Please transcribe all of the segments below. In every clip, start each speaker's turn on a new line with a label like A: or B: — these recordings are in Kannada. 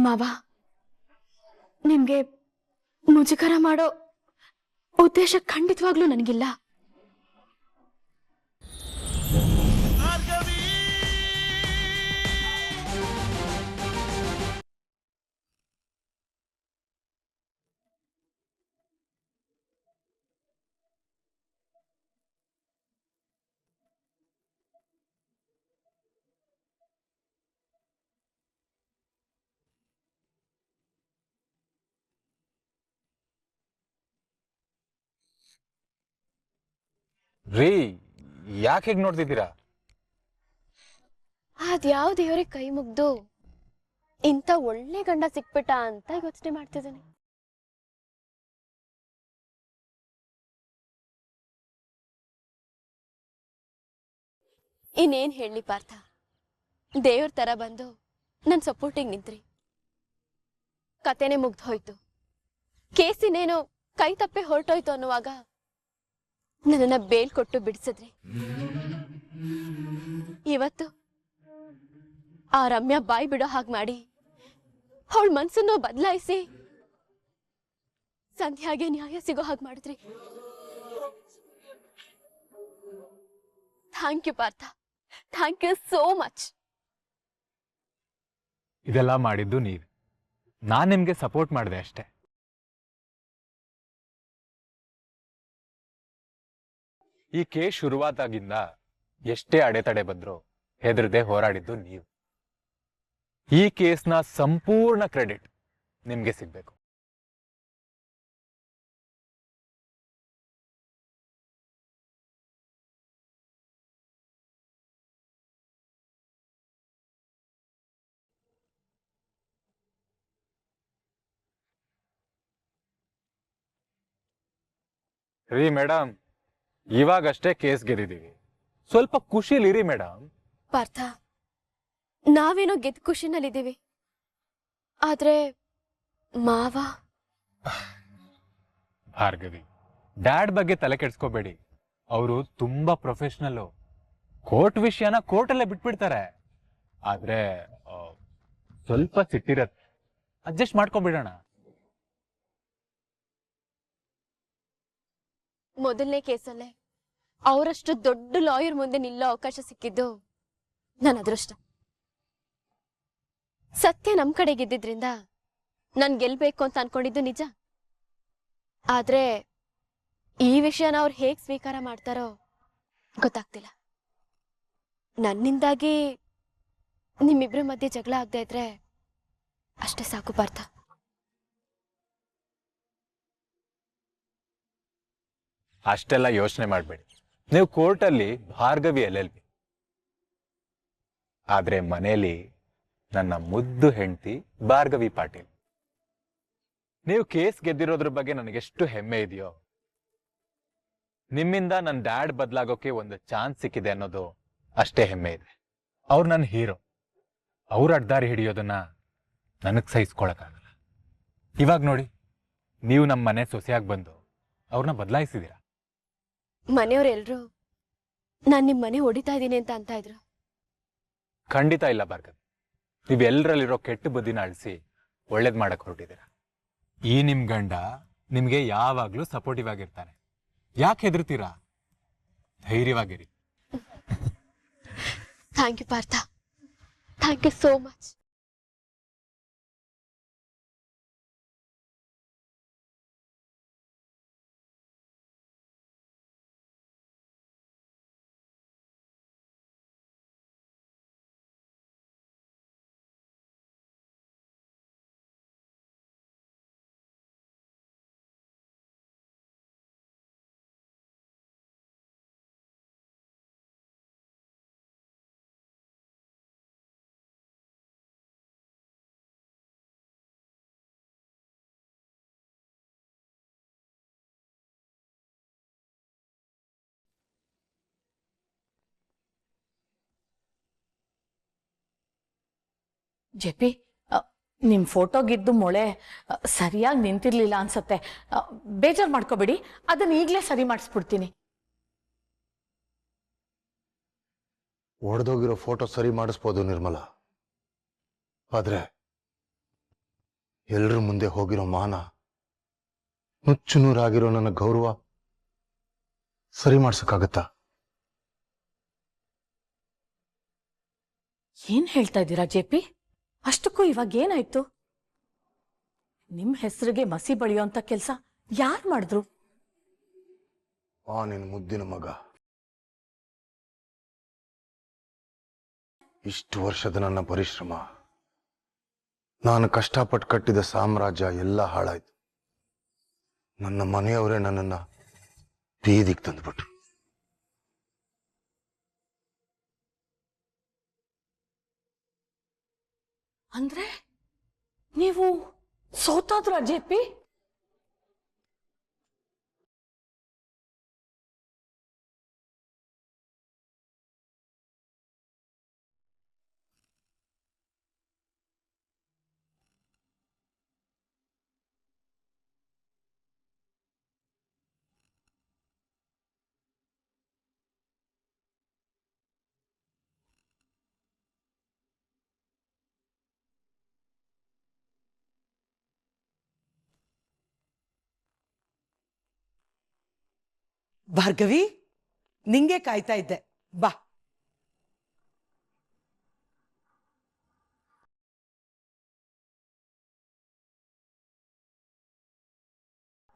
A: ಮಾವ, ನಿಮ್ಗೆ ಮುಜುಗರ ಮಾಡೋ ಉದ್ದೇಶ ಖಂಡಿತವಾಗ್ಲೂ ನನಗಿಲ್ಲ.
B: ರೀ, ಯಾಕೆ ಹೇಗೆ ನೋಡ್ತಿದ್ದೀರಾ?
A: ಅದ್ಯಾವ ದೇವರೇ ಕೈ ಮುಗ್ದು ಇಂಥ ಒಳ್ಳೆ ಗಂಡ ಸಿಕ್ಬಿಟ್ಟ ಅಂತ ಯೋಚನೆ ಮಾಡ್ತಿದ್ದೀನಿ. ಇನ್ನೇನ್ ಹೇಳಿ ಪಾರ್ಥ, ದೇವ್ರ ತರ ಬಂದು ನನ್ ಸಪೋರ್ಟಿಗೆ ನಿಂತ್ರಿ. ಕತೆನೆ ಮುಗ್ದು ಹೋಯ್ತು, ಕೇಸಿನೇನೋ ಕೈ ತಪ್ಪೆ ಹೊರಟೋಯ್ತು ಅನ್ನುವಾಗ ನನ್ನನ್ನ ಬೇಲ್ ಕೊಟ್ಟು ಬಿಡಿಸಿದ್ರಿ. ಇವತ್ತು ಆ ರಮ್ಯಾ ಬಾಯಿ ಬಿಡೋ ಹಾಗೆ ಮಾಡಿ ಅವಳ ಮನ್ಸನ್ನು ಬದಲಾಯಿಸಿ ಸಂಧ್ಯಾಗೆ ನ್ಯಾಯ ಸಿಗೋ ಹಾಗೆ ಮಾಡಿದ್ರಿ. Thank you Partha, thank you so much.
B: ಇದೆಲ್ಲ ಮಾಡಿದ್ದು ನೀವು, ನಾನ್ ನಿಮ್ಗೆ ಸಪೋರ್ಟ್ ಮಾಡಿದೆ ಅಷ್ಟೇ. ಈ ಕೇಸ್ ಶುರುವಾದಾಗಿಂದ ಎಷ್ಟೇ ಅಡೆತಡೆ ಬಂದ್ರು ಹೆದರದೆ ಹೋರಾಡಿದ್ದು ನೀವು. ಈ ಕೇಸ್ನ ಸಂಪೂರ್ಣ ಕ್ರೆಡಿಟ್ ನಿಮ್ಗೆ ಸಿಗ್ಬೇಕು. ರೀ ಮೇಡಮ್, ಇವಾಗಷ್ಟೇ ಕೇಸ್ ಗೆದ್ದಿದ್ದೀವಿ, ಸ್ವಲ್ಪ ಖುಷಿಲಿರಿ ಮೇಡಮ್.
A: ಪಾರ್ಥ, ನಾವೇನೋ ಗೆದ್ದ ಖುಷಿನಲ್ಲಿದ್ದೀವಿ, ಆದ್ರೆ ಮಾವ.
B: ಭಾರ್ಗವಿ, ಡ್ಯಾಡ್ ಬಗ್ಗೆ ತಲೆ ಕೆಡ್ಸ್ಕೋಬೇಡಿ. ಅವರು ತುಂಬಾ ಪ್ರೊಫೆಷನಲ್. ಕೋರ್ಟ್ ವಿಷಯನ ಕೋರ್ಟಲ್ಲೇ ಬಿಟ್ಬಿಡ್ತಾರೆ. ಆದ್ರೆ ಸ್ವಲ್ಪ ಸಿಟ್ಟಿರತ್ತೆ, ಅಡ್ಜಸ್ಟ್ ಮಾಡ್ಕೊಂಡ್ಬಿಡೋಣ.
A: ಮೊದಲನೇ ಕೇಸಲ್ಲೇ ಅವರಷ್ಟು ದೊಡ್ಡ ಲಾಯರ್ ಮುಂದೆ ನಿಲ್ಲೋ ಅವಕಾಶ ಸಿಕ್ಕಿದ್ದು ನನ್ನ ಅದೃಷ್ಟ. ಸತ್ಯ ನಮ್ ಕಡೆಗಿದ್ದಿದ್ರಿಂದ ನಾನ್ ಗೆಲ್ಬೇಕು ಅಂತ ಅನ್ಕೊಂಡಿದ್ದು ನಿಜ. ಆದ್ರೆ ಈ ವಿಷಯನ ಅವ್ರು ಹೇಗ್ ಸ್ವೀಕಾರ ಮಾಡ್ತಾರೋ ಗೊತ್ತಾಗ್ತಿಲ್ಲ. ನನ್ನಿಂದಾಗಿ ನಿಮ್ಮಿಬ್ರ ಮಧ್ಯೆ ಜಗಳ ಆಗದೆ ಇದ್ರೆ ಅಷ್ಟೇ ಸಾಕು ಪಾರ್ಥ.
B: ಅಷ್ಟೆಲ್ಲ ಯೋಚನೆ ಮಾಡಬೇಡಿ. ನೀವು ಕೋರ್ಟಲ್ಲಿ ಭಾರ್ಗವಿ LLB, ಆದ್ರೆ ಮನೆಯಲ್ಲಿ ನನ್ನ ಮುದ್ದು ಹೆಂಡತಿ ಭಾರ್ಗವಿ ಪಾಟೀಲ್. ನೀವು ಕೇಸ್ ಗೆದ್ದಿರೋದ್ರ ಬಗ್ಗೆ ನನಗೆಷ್ಟು ಹೆಮ್ಮೆ ಇದೆಯೋ, ನಿಮ್ಮಿಂದ ನನ್ನ ಡ್ಯಾಡ್ ಬದಲಾಗೋಕೆ ಒಂದು ಚಾನ್ಸ್ ಸಿಕ್ಕಿದೆ ಅನ್ನೋದು ಅಷ್ಟೇ ಹೆಮ್ಮೆ ಇದೆ. ಅವ್ರು ನನ್ನ ಹೀರೋ. ಅವ್ರ ಅಡ್ದಾರಿ ಹಿಡಿಯೋದನ್ನ ನನಗೆ ಸಹಿಸ್ಕೊಳಕ್ಕಾಗಲ್ಲ. ಇವಾಗ ನೋಡಿ, ನೀವು ನಮ್ಮ ಮನೆ ಸೊಸೆಯಾಗಿ ಬಂದು ಅವ್ರನ್ನ ಬದಲಾಯಿಸಿದೀರ.
A: ಮನೆಯವರೆಲ್ರು ನಾನ್ ನಿಮ್ ಮನೆ ಹೊಡಿತಾ ಇದ್ದೀನಿ ಅಂತ ಇದ್ರು.
B: ಖಂಡಿತ ಇಲ್ಲ ಭಾರ್ಗವಿ, ನೀವೆಲ್ಲರಲ್ಲಿರೋ ಕೆಟ್ಟ ಬುದ್ಧಿನ ಅಳಿಸಿ ಒಳ್ಳೇದ್ ಮಾಡಕ್ ಹೊರಟಿದ್ದೀರ. ಈ ನಿಮ್ ಗಂಡ ನಿಮ್ಗೆ ಯಾವಾಗ್ಲೂ ಸಪೋರ್ಟಿವ್ ಆಗಿರ್ತಾನೆ. ಯಾಕೆ ಹೆದರ್ತೀರಾ? ಧೈರ್ಯವಾಗಿರಿ.
A: Thank you Partha, thank you so much.
C: JP, ನಿಮ್ ಫೋಟೋಗಿದ್ದು ಮೊಳೆ ಸರಿಯಾಗಿ ನಿಂತಿರ್ಲಿಲ್ಲ ಅನ್ಸತ್ತೆ. ಬೇಜಾರ್ ಮಾಡ್ಕೋಬೇಡಿ, ಅದನ್ನ ಈಗ್ಲೇ ಸರಿ ಮಾಡಿಸ್ಬಿಡ್ತೀನಿ.
D: ಒಡೆದೋಗಿರೋ ಫೋಟೋ ಸರಿ ಮಾಡಿಸ್ಬೋದು ನಿರ್ಮಲಾ, ಆದ್ರೆ ಎಲ್ರ ಮುಂದೆ ಹೋಗಿರೋ ಮಾನ, ನುಚ್ಚು ನೂರಾಗಿರೋ ನನ್ನ ಗೌರವ ಸರಿ ಮಾಡ್ಸಕ್ಕಾಗತ್ತಾ?
C: ಏನ್ ಹೇಳ್ತಾ ಇದ್ದೀರಾ ಜೆಪಿ? ಅಷ್ಟಕ್ಕೂ ಇವಾಗ ಏನಾಯ್ತು? ನಿಮ್ ಹೆಸರಿಗೆ ಮಸಿ ಬಳಿಯೋಂತ ಕೆಲ್ಸ ಯಾರ್ ಮಾಡಿದ್ರು?
D: ನಿನ್ನ ಮುದ್ದಿನ ಮಗ. ಇಷ್ಟು ವರ್ಷದ ನನ್ನ ಪರಿಶ್ರಮ, ನಾನು ಕಷ್ಟಪಟ್ಟು ಕಟ್ಟಿದ ಸಾಮ್ರಾಜ್ಯ ಎಲ್ಲ ಹಾಳಾಯ್ತು. ನನ್ನ ಮನೆಯವರೇ ನನ್ನನ್ನ ಬೀದಿಗೆ ತಂದ್ಬಿಟ್ರು.
C: ಅಂದ್ರೆ ನೀವು ಸೋತಾದ್ರ ಜೆಪಿ?
E: ಭಾರ್ಗವಿ, ನಿಂಗೆ ಕಾಯ್ತಾ ಇದ್ದೆ, ಬಾ.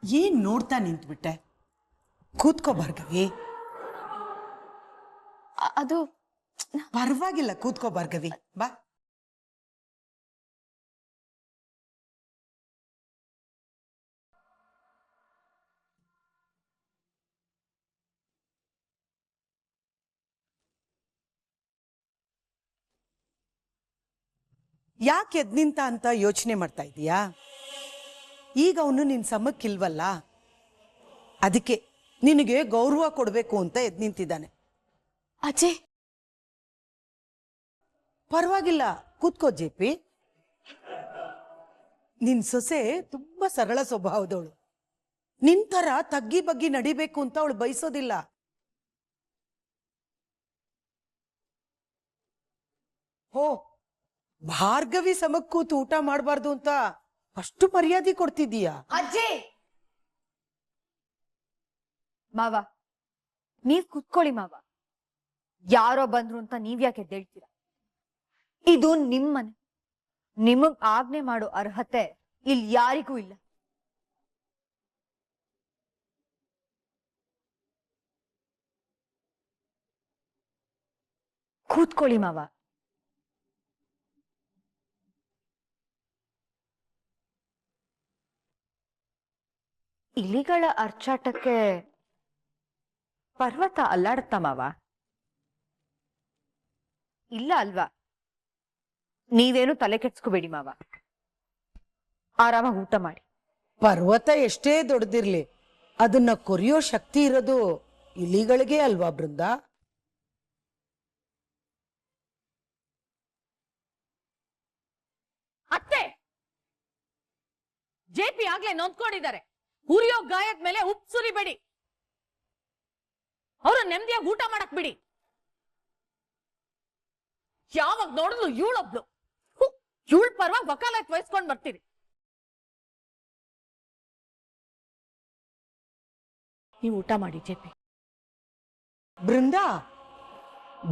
E: ಏನ್ ನೋಡ್ತಾ ನಿಂತ್ಬಿಟ್ಟೆ? ಕೂತ್ಕೋ ಭಾರ್ಗವಿ.
A: ಅದು
E: ಪರವಾಗಿಲ್ಲ, ಕೂತ್ಕೋ ಭಾರ್ಗವಿ, ಬಾ. ಯಾಕೆ ಎದ್ ನಿಂತ ಅಂತ ಯೋಚನೆ ಮಾಡ್ತಾ ಇದೀಯಾ? ಈಗ ಅವನು ನಿನ್ ಸಮಕ್ಕಿಲ್ವಲ್ಲ, ಅದಕ್ಕೆ ನಿನಗೆ ಗೌರವ ಕೊಡ್ಬೇಕು ಅಂತ ಎದ್ ನಿಂತಿದ್ದಾನೆ.
A: ಅಜ್ಜಿ,
E: ಪರವಾಗಿಲ್ಲ, ಕೂತ್ಕೋ ಜೆಪಿ. ನಿನ್ ಸೊಸೆ ತುಂಬಾ ಸರಳ ಸ್ವಭಾವದವಳು. ನಿನ್ ತರ ತಗ್ಗಿ ಬಗ್ಗಿ ನಡಿಬೇಕು ಅಂತ ಅವಳು ಬಯಸೋದಿಲ್ಲ. ಹೋ, ಭಾರ್ಗವಿ ಸಮಕ್ ಕೂತು ಊಟ ಮಾಡಬಾರ್ದು ಅಂತ ಅಷ್ಟು ಮರ್ಯಾದೆ ಕೊಡ್ತಿದ್ದೀಯಾ?
F: ಅಜ್ಜಿ, ಮಾವ ನೀವ್ ಕುತ್ಕೊಳ್ಳಿ ಮಾವ. ಯಾರೋ ಬಂದ್ರು ಅಂತ ನೀವ್ ಯಾಕೆ ಎದ್ದೇಳ್ತೀರಾ? ಇದು ನಿಮ್ಮನೆ. ನಿಮಗ್ ಆಜ್ಞೆ ಮಾಡೋ ಅರ್ಹತೆ ಇಲ್ಲಿ ಯಾರಿಗೂ ಇಲ್ಲ. ಕೂತ್ಕೊಳ್ಳಿ ಮಾವ. ಇಲಿಗಳ ಅರ್ಚಾಟಕ್ಕೆ ಪರ್ವತ ಅಲ್ಲಾಡುತ್ತ ಮಾವ? ಇಲ್ಲ ಅಲ್ವಾ? ನೀವೇನು ತಲೆ ಕೆಡ್ಸ್ಕೋಬೇಡಿ ಮಾವ, ಆರಾಮಾಗಿ ಊಟ ಮಾಡಿ.
E: ಪರ್ವತ ಎಷ್ಟೇ ದೊಡ್ಡದಿರ್ಲಿ, ಅದನ್ನ ಕೊರಿಯೋ ಶಕ್ತಿ ಇರೋದು ಇಲಿಗಳಿಗೆ ಅಲ್ವಾ ಬೃಂದ?
C: ಅತ್ತೆ, ಜೆಪಿ ಆಗ್ಲೇ ನೊಂದ್ಕೊಂಡಿದ್ದಾರೆ. ಉರಿಯೋ ಗಾಯದ ಮೇಲೆ ಉಪ್ಪು ಸುರಿಬೇಡಿ. ಅವರು ನೆಮ್ಮದಿಯಾಗಿ ಊಟ ಮಾಡಕ್ ಬಿಡಿ. ಯಾವಾಗ ನೋಡಿದ್ರು ಇವಳೊಬ್ಳು, ಇವಳ ಪರವಾಗಿ ವಕಾಲತ್ ವಹಿಸ್ಕೊಂಡ್ ಬರ್ತೀರಿ. ನೀವು ಊಟ ಮಾಡಿ ಜೆಪಿ.
E: ಬೃಂದ,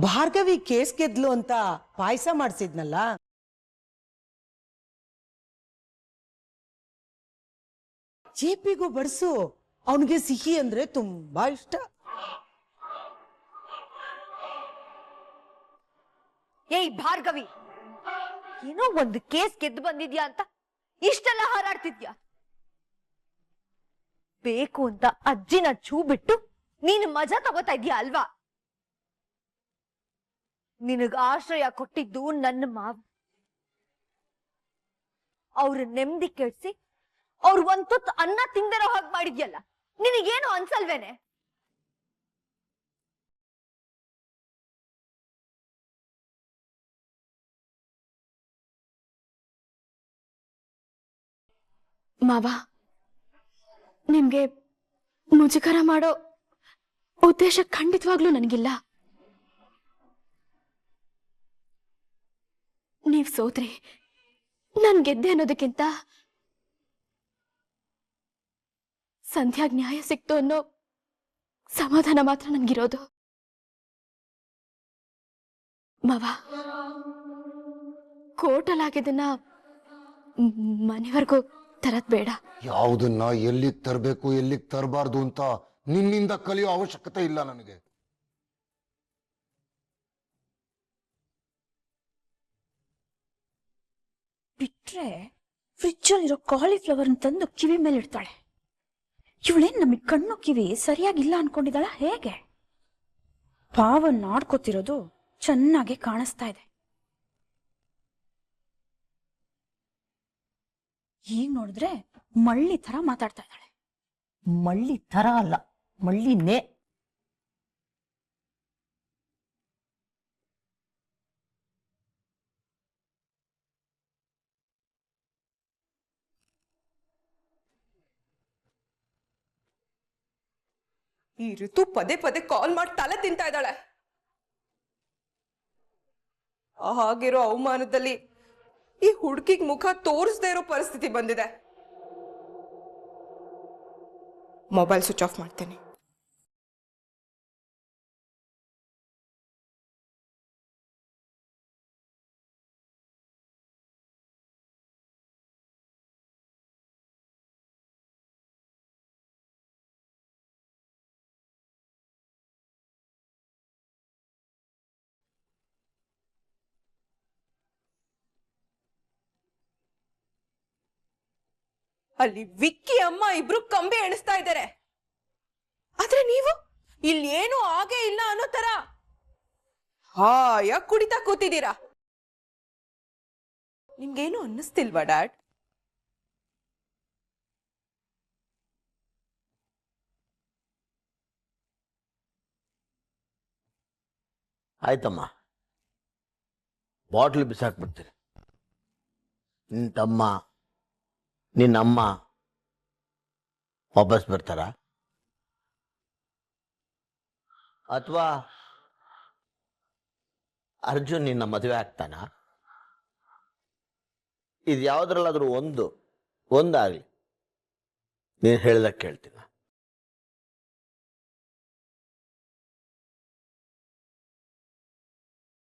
E: ಭಾರ್ಗವಿ ಕೇಸ್ ಗೆದ್ಲು ಅಂತ ಪಾಯಸ ಮಾಡಿಸಿದ್ನಲ್ಲ, ಜೆಪಿಗೂ ಬಡ್ಸು. ಅವನಿಗೆ ಸಿಹಿ ಅಂದ್ರೆ ತುಂಬಾ ಇಷ್ಟ.
F: ಏಯ್ ಭಾರ್ಗವಿ, ಏನೋ ಒಂದು ಕೇಸ್ ಗೆದ್ದು ಬಂದಿದ್ಯಾ ಅಂತ ಇಷ್ಟೆಲ್ಲ ಹಾರಾಡ್ತಿದ್ಯಾ? ಬೇಕು ಅಂತ ಅಜ್ಜಿನ ಛೂ ಬಿಟ್ಟು ನೀನು ಮಜಾ ತಗೋತಾ ಇದ್ಯಾ ಅಲ್ವಾ? ನಿನಗ ಆಶ್ರಯ ಕೊಟ್ಟಿದ್ದು ನನ್ನ ಮಾವ. ಅವ್ರ ನೆಮ್ಮದಿ ಕೆಡ್ಸಿ ಅವ್ರ ಒಂದ್ ತುತ್ತು ಅನ್ನ ತಿಂದಿರೋ ಹಾಗೆ ಮಾಡಿದ್ಯಲ್ಲ, ನಿನಗೇನು ಅನ್ಸಲ್ವೇನೆ?
A: ಮಾವ, ನಿಮ್ಗೆ ಮುಜುಗರ ಮಾಡೋ ಉದ್ದೇಶ ಖಂಡಿತವಾಗ್ಲೂ ನನಗಿಲ್ಲ. ನೀವ್ ಸೋತ್ರಿ, ನಾನ್ ಗೆದ್ದೆ ಅನ್ನೋದಕ್ಕಿಂತ ಸಂಧ್ಯಾಗ್ ನ್ಯಾಯ ಸಿಕ್ತು ಅನ್ನೋ ಸಮಾಧಾನ ಮಾತ್ರ ನನ್ಗಿರೋದು. ಮಾವ, ಕೋರ್ಟಲ್ಲಾಗಿದ್ದನ್ನ ಮನೆವರೆಗೂ ತರದ್ ಬೇಡ.
D: ಯಾವುದನ್ನ ಎಲ್ಲಿಗೆ ತರಬೇಕು ಎಲ್ಲಿಗೆ ತರಬಾರ್ದು ಅಂತ ನಿನ್ನಿಂದ ಕಲಿಯೋ ಅವಶ್ಯಕತೆ ಇಲ್ಲ ನನಗೆ.
G: ಬಿಟ್ರೆ ಫ್ರಿಜ್ಜಲ್ಲಿರೋ ಕಾಲಿಫ್ಲವರ್ ತಂದು ಕಿವಿ ಮೇಲೆ ಇಡ್ತಾಳೆ. ಇವಳೇನ್ ನಮಗೆ ಕಣ್ಣು ಕಿವಿ ಸರಿಯಾಗಿಲ್ಲ ಅನ್ಕೊಂಡಿದ್ದಾಳ ಹೇಗೆ? ಪಾವನ್ ಆಡ್ಕೋತಿರೋದು ಚೆನ್ನಾಗಿ ಕಾಣಿಸ್ತಾ ಇದೆ. ಈಗ ನೋಡಿದ್ರೆ ಮಳ್ಳಿ ತರ ಮಾತಾಡ್ತಾ ಇದ್ದಾಳೆ.
C: ಮಳ್ಳಿ ತರ ಅಲ್ಲ, ಮಳ್ಳಿನೇ.
H: ಈ ಋತು ಪದೇ ಪದೇ ಕಾಲ್ ಮಾಡಿ ತಲೆ ತಿಂತಾ ಇದ್ದಾಳೆ. ಹಾಗಿರೋ ಅವಮಾನದಲ್ಲಿ ಈ ಹುಡುಗಿಗ್ ಮುಖ ತೋರಿಸದೇ ಇರೋ ಪರಿಸ್ಥಿತಿ ಬಂದಿದೆ. ಮೊಬೈಲ್ ಸ್ವಿಚ್ ಆಫ್ ಮಾಡ್ತೇನೆ. ಅಲ್ಲಿ ವಿಕ್ಕಿ ಅಮ್ಮ ಇಬ್ರು ಕಂಬಿ ಎಣಿಸ್ತಾ ಇದ್ದಾರೆ. ಆದ್ರೆ ನೀವು ಇಲ್ಲಿ ಏನು ಆಗೇ ಇಲ್ಲ ಅನ್ನೋ ತರ ಹಾಯಾಗಿ ಕುಡಿತಾ ಕೂತಿದ್ದೀರಾ. ನಿಮ್ಗೇನು ಅನ್ನಿಸ್ತಿಲ್ವಾ ಡ್ಯಾಡ್?
I: ಆಯ್ತಮ್ಮ, ಬಾಟ್ಲ್ ಬಿಸಾಕ್ಬಿಡ್ತೀನಿ. ನಿನ್ನ ತಮ್ಮ ನಿನ್ನಮ್ಮ ವಾಪಸ್ ಬರ್ತಾರ? ಅಥವಾ ಅರ್ಜುನ್ ನಿನ್ನ ಮದುವೆ ಆಗ್ತಾನ? ಇದು ಯಾವುದ್ರಲ್ಲಾದ್ರೂ ಒಂದಾಗಲಿ, ನೀನು ಹೇಳ್ದಾಗ ಕೇಳ್ತೀನಿ.